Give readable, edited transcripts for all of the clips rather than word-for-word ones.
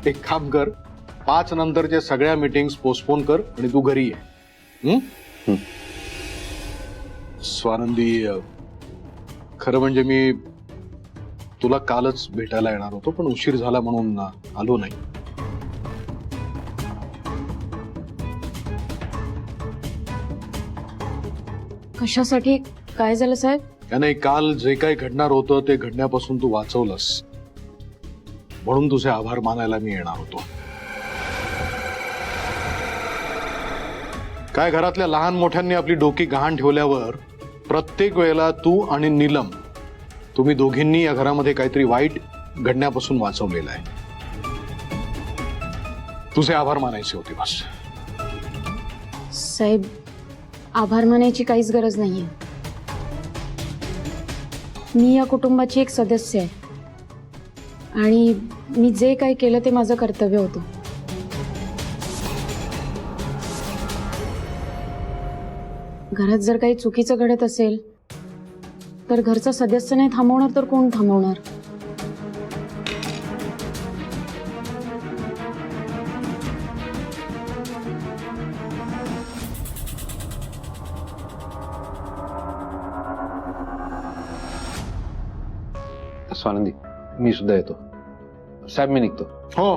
एक काम कर, 5 नंतरच्या सगळ्या मीटिंग्स पोस्टपोन कर आणि तू घरी ये. स्वानंदी, खरं म्हणजे मी तुला कालच भेटायला येणार होतो, पण उशीर झाला म्हणून आलो नाही. कशासाठी? काय झालं साहेब? नाही, काल जे काही घडणार होतं ते घडण्यापासून तू वाचवलंस, म्हणून तुझे आभार मानायला मी येणार होतो. काय घरातल्या लहान मोठ्यांनी आपली डोकी गहाण ठेवल्यावर प्रत्येक वेळेला तू आणि नीलम, तुम्ही दोघींनी या घरामध्ये काहीतरी वाईट घडण्यापासून वाचवलेलं आहे. तुझे आभार मानायचे होते बस. साहेब, आभार मानायची काहीच गरज नाहीये. मी या कुटुंबाची एक सदस्य आहे आणि मी जे काही केलं ते माझं कर्तव्य होतं. घरात जर काही चुकीचं घडत असेल तर घरचा सदस्य नाही थांबवणार तर कोण थांबवणार? स्वानंदी, मी सुद्धा येतो. साहेब, मी निघतो. हो,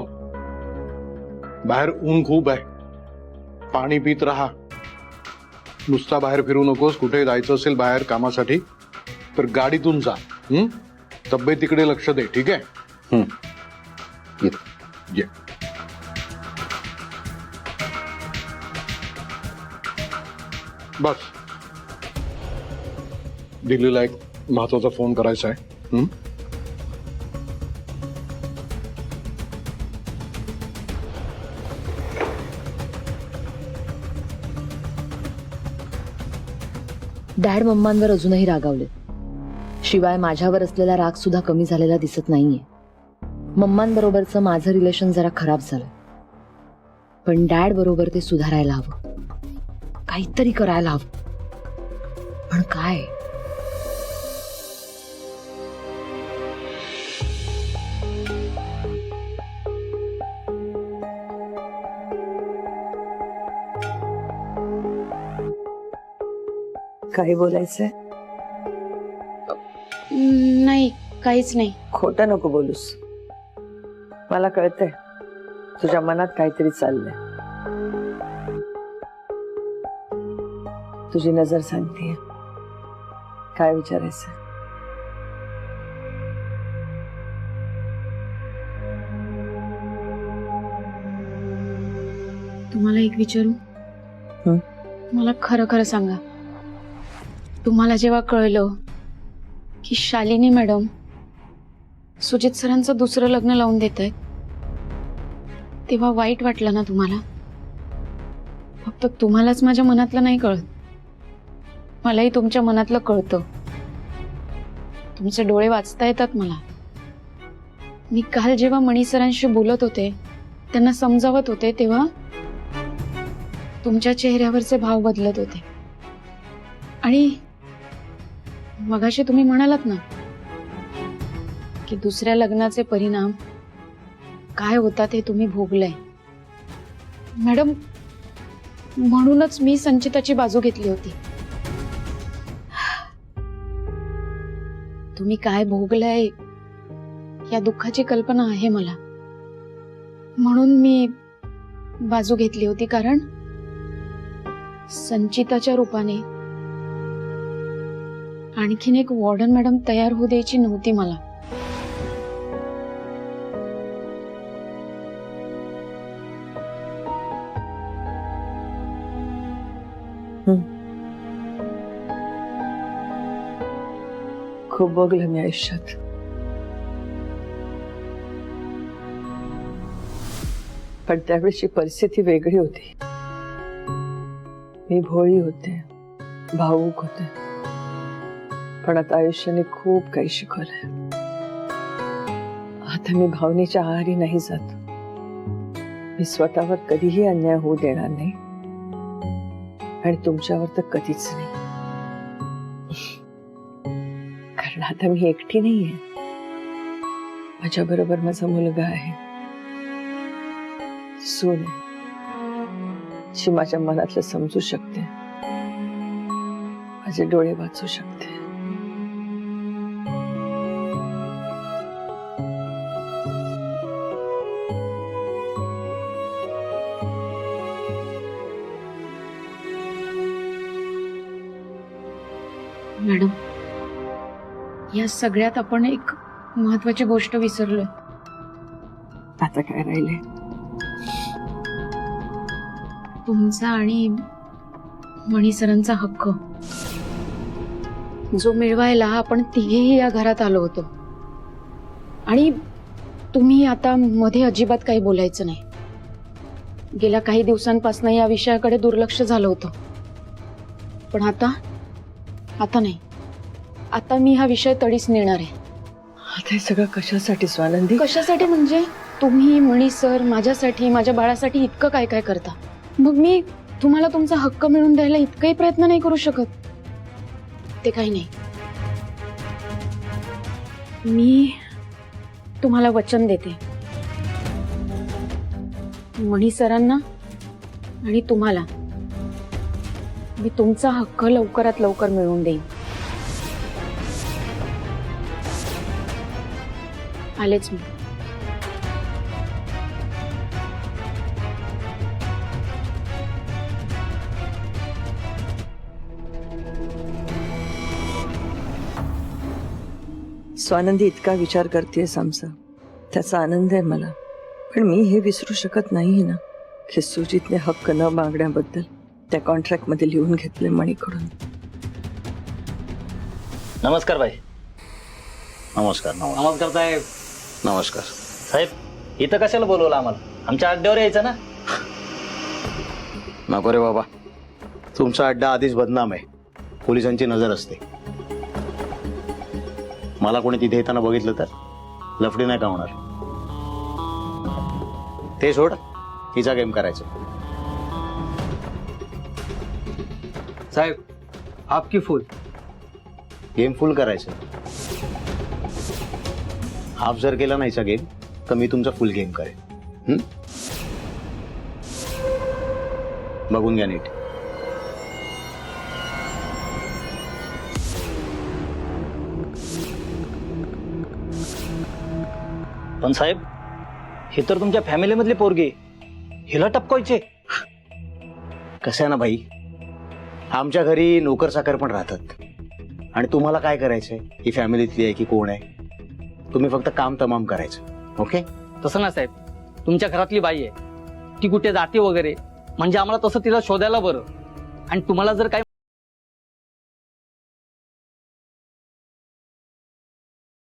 बाहेर ऊन खूप आहे, पाणी पित राहा. नुसता बाहेर फिरू नकोस. कुठे जायचं असेल बाहेर कामासाठी तर गाडीतून जा. तब्येतीकडे लक्ष दे, ठीक आहे? येतो. ये. बस, दिल्लीला एक महत्वाचा फोन करायचा आहे. डॅड मम्मांवर अजूनही रागावले. शिवाय माझ्यावर असलेला राग सुद्धा कमी झालेला दिसत नाहीये. मम्मांबरोबरचं माझं रिलेशन जरा खराब झालं, पण डॅड बरोबर ते सुधारायला हवं, काहीतरी करायला हवं. पण काय? काही बोलायचंय? नाही, काहीच नाही. खोटं नको बोलूस. मला कळतंय तुझ्या मनात काहीतरी चाललंय. तुझी नजर सांगतेय. काय विचारायचं? तुम्हाला एक विचारू? मला खरं खरं सांगा, तुम्हाला जेव्हा कळलं की शालिनी मॅडम सुजित सरांचं दुसरं लग्न लावून देत आहेत, तेव्हा वाईट वाटलं ना तुम्हाला? फक्त तुम्हालाच माझ्या मनातलं नाही कळत, मलाही तुमच्या मनातलं कळतं. तुमचे डोळे वाचता येतात मला. मी काल जेव्हा मणी सरांशी बोलत होते, त्यांना समजावत होते, तेव्हा तुमच्या चेहऱ्यावरचे भाव बदलत होते. आणि मगाशी तुम्ही म्हणालात ना की दुसऱ्या लग्नाचे परिणाम काय होतात हे तुम्ही भोगलंय. मॅडम, म्हणूनच मी संचिताची बाजू घेतली होती. तुम्ही काय भोगलंय या दुःखाची कल्पना आहे मला, म्हणून मी बाजू घेतली होती. कारण संचिताच्या रूपाने आणखीन एक वॉर्डन मॅडम तयार होऊ द्यायची नव्हती मला. खूप बघलं मी आयुष्यात. पण त्यावेळेची परिस्थिती वेगळी होती. मी भोळी होते, भावुक होते. पण आता आयुष्याने खूप काही शिकवलंय. आता मी भावनेच्या आहारी नाही जात. मी स्वतःवर कधीही अन्याय होऊ देणार नाही आणि तुमच्यावर तर कधीच नाही. कारण आता मी एकटी नाहीये. माझ्या बरोबर माझा मुलगा आहे. सून आहे. जी माझ्या मनातलं समजू शकते, माझे डोळे वाचू शकते. मॅडम, या सगळ्यात आपण एक महत्वाची गोष्ट विसरलोय. आता काय राहिले? तुमचा आणि मणी सरांचा हक्क, जो मिळवायला आपण तिघेही या घरात आलो होतो. आणि तुम्ही आता मध्ये अजिबात काही बोलायचं नाही. गेल्या काही दिवसांपासून या विषयाकडे दुर्लक्ष झालं होतं, पण आता नाही. आता मी हा विषय तडीस नेणार आहे. आता हे सगळं कशासाठी स्वानंदी? कशासाठी म्हणजे तुम्ही मणी सर माझ्यासाठी, माझ्या बाळासाठी इतकं काय काय करता, मग मी तुम्हाला तुमचा हक्क मिळवून द्यायला इतकाही प्रयत्न नाही करू शकत? ते काही नाही. मी तुम्हाला वचन देते, मणी सरांना आणि तुम्हाला मी तुमचा हक्क लवकरात लवकर मिळवून देईन. आलेच मी. स्वानंदी इतका विचार करतेस आमचा, त्याचा आनंद आहे मला. पण मी हे विसरू शकत नाही ना की सुजितने हक्क न मागण्याबद्दल त्या कॉन्ट्रॅक्ट मध्ये लिहून घेतले मणीकडून. नमस्कार भाई. नमस्कार. नमस्कार साहेब. नमस्कार साहेब, इथं कशाला बोलवलं आम्हाला? आमच्या अड्ड्यावर यायचं ना. नको रे बाबा, तुमचा अड्डा आधीच बदनाम आहे, पोलिसांची नजर असते. मला कोणी तिथे येताना बघितलं तर लफडी नाही का होणार? ते सोड, हिचा गेम करायचा. साहेब, आपकी फुल. गेम फुल करायचं. हाफ जर केला नाहीचा गेम तर मी तुमचा फुल गेम करेन. बघून घ्या नीट. पण साहेब, हे तर तुमच्या फॅमिलीमधली पोरगी, हिला टपकायचे. कसं आहे ना भाई, आमच्या घरी नोकर चाकर पण राहतात. आणि तुम्हाला काय करायचंय? ही फॅमिलीतली आहे की कोण आहे? तुम्ही फक्त काम तमाम करायचं. ओके? तसं ना साहेब, तुमच्या घरातली बाई आहे, ती कुठे जाते वगैरे, म्हणजे आम्हाला तसं तिला शोधायला बरं. आणि तुम्हाला जर काही